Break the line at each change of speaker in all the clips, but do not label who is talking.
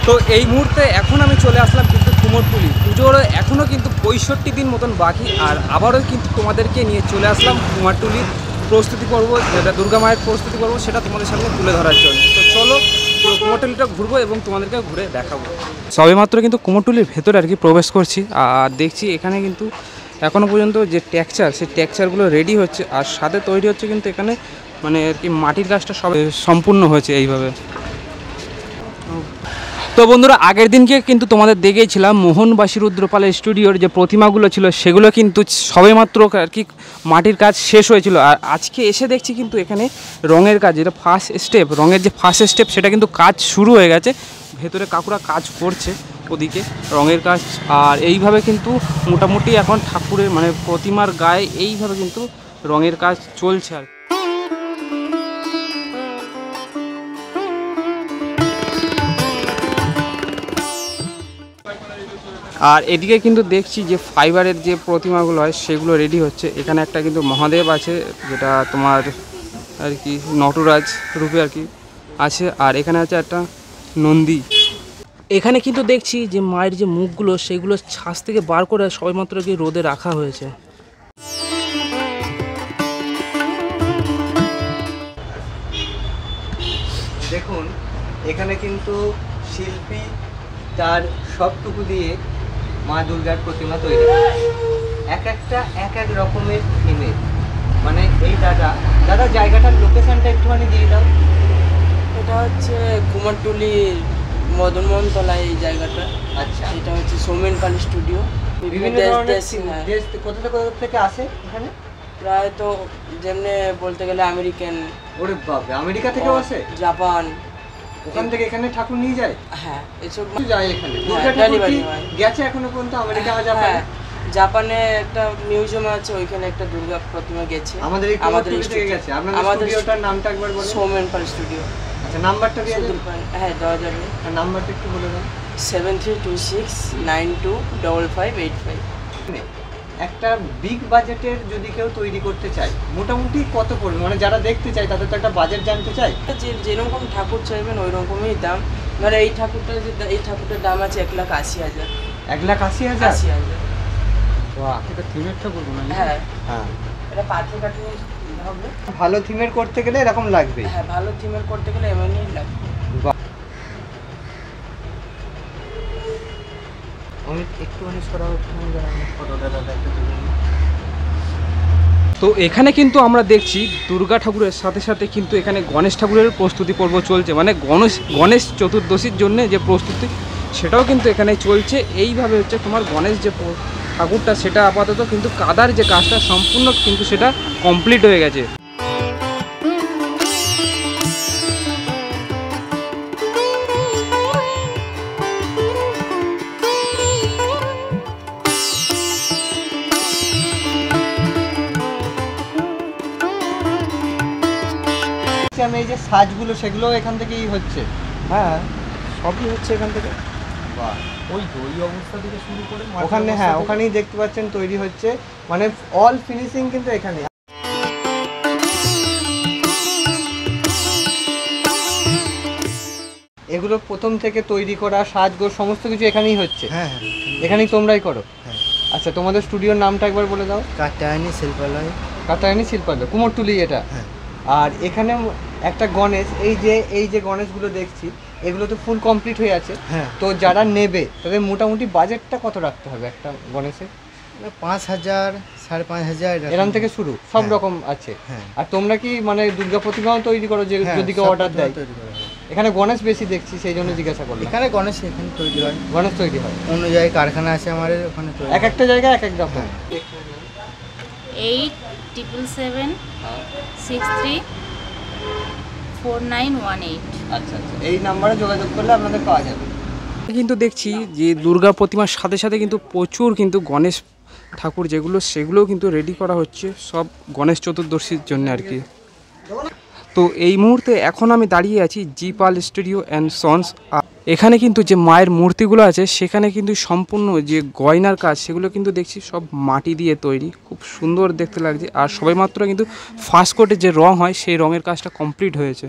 তো এই মুহূর্তে এখন আমি চলে আসলাম কিন্তু কুমোরটুলি। পুজোর এখনও কিন্তু 65 দিন মতন বাকি, আর আবারও কিন্তু তোমাদেরকে নিয়ে চলে আসলাম কুমোরটুলির প্রস্তুতি পর্ব, যেটা দুর্গা মায়ের প্রস্তুতি পর্ব, সেটা তোমাদের সামনে তুলে ধরার জন্য। তো চলো কুমোরটুলিটা ঘুরবো এবং তোমাদেরকে ঘুরে দেখাবো। সবেমাত্র কিন্তু কুমোরটুলির ভেতরে আর কি প্রবেশ করছি, আর দেখছি এখানে কিন্তু এখনও পর্যন্ত যে টেক্সচার, সেই টেক্সচারগুলো রেডি হচ্ছে, আর সাথে তৈরি হচ্ছে কিন্তু এখানে মানে আর কি মাটির কাজটা সব সম্পূর্ণ হয়েছে এইভাবে। তো বন্ধুরা, আগের দিনকে কিন্তু তোমাদের দেখেছিলাম মোহনবাসী রুদ্রপালের স্টুডিওর যে প্রতিমাগুলো ছিল সেগুলো কিন্তু সবেমাত্র আর কি মাটির কাজ শেষ হয়েছিল, আর আজকে এসে দেখছি কিন্তু এখানে রঙের কাজ, যেটা ফার্স্ট স্টেপ, রঙের যে ফার্স্ট স্টেপ সেটা কিন্তু কাজ শুরু হয়ে গেছে। ভেতরে কাকুরা কাজ করছে ওদিকে রঙের কাজ, আর এইভাবে কিন্তু মোটামুটি এখন ঠাকুরের মানে প্রতিমার গায়ে এইভাবে কিন্তু রঙের কাজ চলছে। আর এদিকে কিন্তু দেখছি যে ফাইবারের যে প্রতিমাগুলো হয় সেগুলো রেডি হচ্ছে। এখানে একটা কিন্তু মহাদেব আছে, যেটা তোমার আর কি নটরাজ রূপে আর কি আছে, আর এখানে আছে একটা নন্দী। এখানে কিন্তু দেখছি যে মায়ের যে মুখগুলো সেগুলো ছাঁচ থেকে বার করে সবেমাত্র কি রোদে রাখা হয়েছে।
দেখুন এখানে কিন্তু শিল্পী তার সবটুকু দিয়ে মা দুর্গার প্রতিমা তৈরি, এক একটা এক এক রকমের থিমের। মানে এই দাদা জায়গাটার লোকেশনটা একটুখানি দিয়ে দাও।
এটা হচ্ছে কুমোরটুলির মদনমোহন তলায় এই জায়গাটা।
আচ্ছা,
এটা হচ্ছে সৌমেন পাল স্টুডিও।
বিভিন্ন ধরনের দেশ কোথা থেকে আসে এখানে?
প্রায় তো যেমনি বলতে গেলে আমেরিকান।
ওরে বাবা, আমেরিকা থেকেও আসে?
জাপান,
ওখান থেকে এখানে ঠাকুর নিয়ে যায়?
হ্যাঁ, এসব
যায় এখানে। দুর্গা ঠাকুর কি গেছে এখনো পর্যন্ত আমেরিকা বা জাপানে?
জাপানে একটা মিউজিয়াম আছে, ওইখানে একটা দুর্গা প্রতিমা গেছে।
আমাদের থেকে গেছে। আপনাদের স্টুডিওটার নামটা একবার বলুন।
সৌমেন পাল স্টুডিও।
আচ্ছা, নাম্বারটা দিয়ে দিন।
হ্যাঁ, দেওয়া যাবে।
আর নাম্বারটা একটু বলে দেন।
7326925585।
একটা বিগ বাজেটের যদি কেউ তৈরি করতে চায় মোটামুটি কত পড়বে? মানে যারা দেখতে চায় তাদের তো একটা বাজেট জানতে চাই।
যেরকম ঠাকুর চাইবেন ওই রকমই দাম। মানে এই ঠাকুরটার দাম আছে 1,80,000।
1,80,000? বাহ, এটা থিমের ঠাকুর মনে হয়।
হ্যাঁ
হ্যাঁ,
এটা পাথর কাটিং হবে।
ভালো থিমের করতে গেলে এরকম লাগবে।
হ্যাঁ, ভালো থিমের করতে গেলে এমনই লাগবে।
আমি একটুখানি সরাও, ফটোটা দাদা একটু।
তো এখানে কিন্তু আমরা দেখছি দুর্গা ঠাকুরের সাথে সাথে কিন্তু এখানে গণেশ ঠাকুরের প্রস্তুতি পর্ব চলছে। মানে গণেশ চতুর্দশীর জন্য যে প্রস্তুতি সেটাও কিন্তু এখানে চলছে। এইভাবে হচ্ছে তোমার গণেশ যে ঠাকুরটা সেটা আপাতত কিন্তু কাদার যে কাজটা সম্পূর্ণ কিন্তু সেটা কমপ্লিট হয়ে গেছে।
আমি এই যে সাজগুলো সেগুলো এখান থেকেই হচ্ছে?
হ্যাঁ, সবই হচ্ছে এখান থেকে।
বাহ,
ওই অবস্থা থেকে শুরু করে
ওখানে, হ্যাঁ ওখানেই দেখতে পাচ্ছেন তৈরি হচ্ছে। মানে অল ফিনিশিং কিন্তু এখানে। এগুলো প্রথম থেকে তৈরি করা সাজগোজ সমস্ত কিছু এখানেই হচ্ছে? হ্যাঁ, এখানেই তোমরাই করো? হ্যাঁ। আচ্ছা, তোমাদের স্টুডিওর নামটা একবার বলে দাও। কাত্যায়নী শিল্পালয়। কাত্যায়নী শিল্পালয়, কুমোরটুলি এটা। হ্যাঁ। আর এখানে একটা গণেশ, এই যে গণেশগুলো দেখছি এগুলো তো ফুল কমপ্লিট হয়ে আছে। হ্যাঁ। তো যারা নেবে তাদের মোটামুটি বাজেটটা কত রাখতে হবে একটা গণেশের?
5,000, 5,500
এরকম থেকে শুরু, সব রকম আছে। আর তোমরা কি মানে দুর্গা প্রতিমাও তৈরি করো যে যদি কেউ অর্ডার দেয়? এখানে গণেশ বেশি দেখছি, সেই জন্য জিজ্ঞাসা করলাম।
এখানে গণেশ এখানে তৈরি হয়।
গণেশ তৈরি হয়
অন্য জায়গায় কারখানা আছে আমাদের ওখানে তৈরি।
এক একটা জায়গায় এক এক রকম।
8777634918।
আচ্ছা আচ্ছা, এই নাম্বারে যোগাযোগ করলে আপনাদের পাওয়া যাবে।
কিন্তু দেখছি যে দুর্গা প্রতিমার সাথে সাথে কিন্তু প্রচুর কিন্তু গণেশ ঠাকুর সেগুলোও কিন্তু রেডি করা হচ্ছে সব গণেশ চতুর্দশীর জন্য আর কি। তো এই মুহূর্তে এখন আমি দাঁড়িয়ে আছি জি পাল স্টুডিও অ্যান্ড সন্স। এখানে কিন্তু যে মায়ের মূর্তিগুলো আছে সেখানে কিন্তু সম্পূর্ণ যে গয়নার কাজ সেগুলো কিন্তু দেখছি সব মাটি দিয়ে তৈরি, খুব সুন্দর দেখতে লাগছে। আর সবেমাত্র কিন্তু ফার্স্ট কোটে যে রং হয় সেই রঙের কাজটা কমপ্লিট হয়েছে।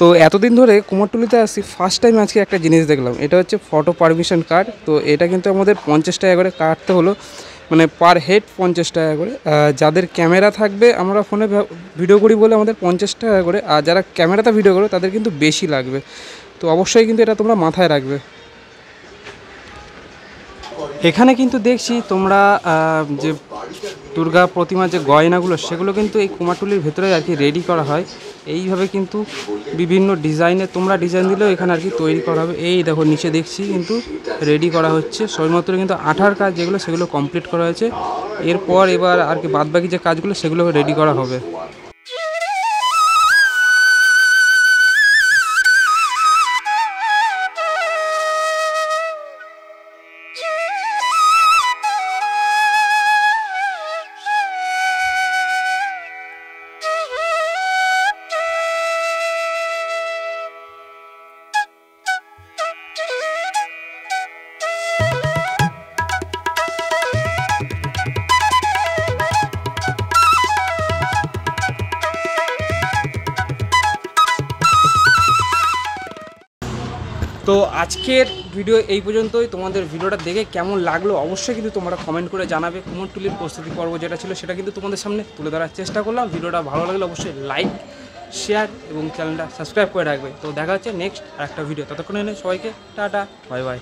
তো এতদিন ধরে কুমারটুলিতে আসি, ফার্স্ট টাইম আজকে একটা জিনিস দেখলাম, এটা হচ্ছে ফটো পারমিশন কার্ড। তো এটা কিন্তু আমাদের 50 টাকা করে কাটতে হলো, মানে পার হেড 50 টাকা করে। যাদের ক্যামেরা থাকবে, আমরা ফোনে ভিডিও করি বলে আমাদের 50 টাকা করে, আর যারা ক্যামেরাতে ভিডিও করো তাদের কিন্তু বেশি লাগবে। তো অবশ্যই কিন্তু এটা তোমরা মাথায় রাখবে। এখানে কিন্তু দেখছি তোমরা যে দুর্গা প্রতিমার যে গয়নাগুলো, সেগুলো কিন্তু এই কুমারটুলির ভেতরে আর কি রেডি করা হয়। এইভাবে কিন্তু বিভিন্ন ডিজাইনে তোমরা ডিজাইন দিলেও এখানে আর কি তৈরি করা হবে। এই দেখো নিচে দেখছি কিন্তু রেডি করা হচ্ছে, সবেমাত্র কিন্তু আঠার কাজ যেগুলো সেগুলো কমপ্লিট করা হয়েছে। এরপর এবার আর কি বাদবাকি যে কাজগুলো সেগুলো রেডি করা হবে। তো আজকের ভিডিও এই পর্যন্তই। তোমাদের ভিডিওটা দেখে কেমন লাগলো অবশ্যই কিন্তু তোমরা কমেন্ট করে জানাবে। কুমারটুলির প্রস্তুতি পর্ব যেটা ছিল সেটা কিন্তু তোমাদের সামনে তুলে ধরার চেষ্টা করলাম। ভিডিওটা ভালো লাগলে অবশ্যই লাইক, শেয়ার এবং চ্যানেলটা সাবস্ক্রাইব করে রাখবে। তো দেখা হচ্ছে নেক্সট একটা ভিডিও। ততক্ষণে সবাইকে টাটা, বাই বাই।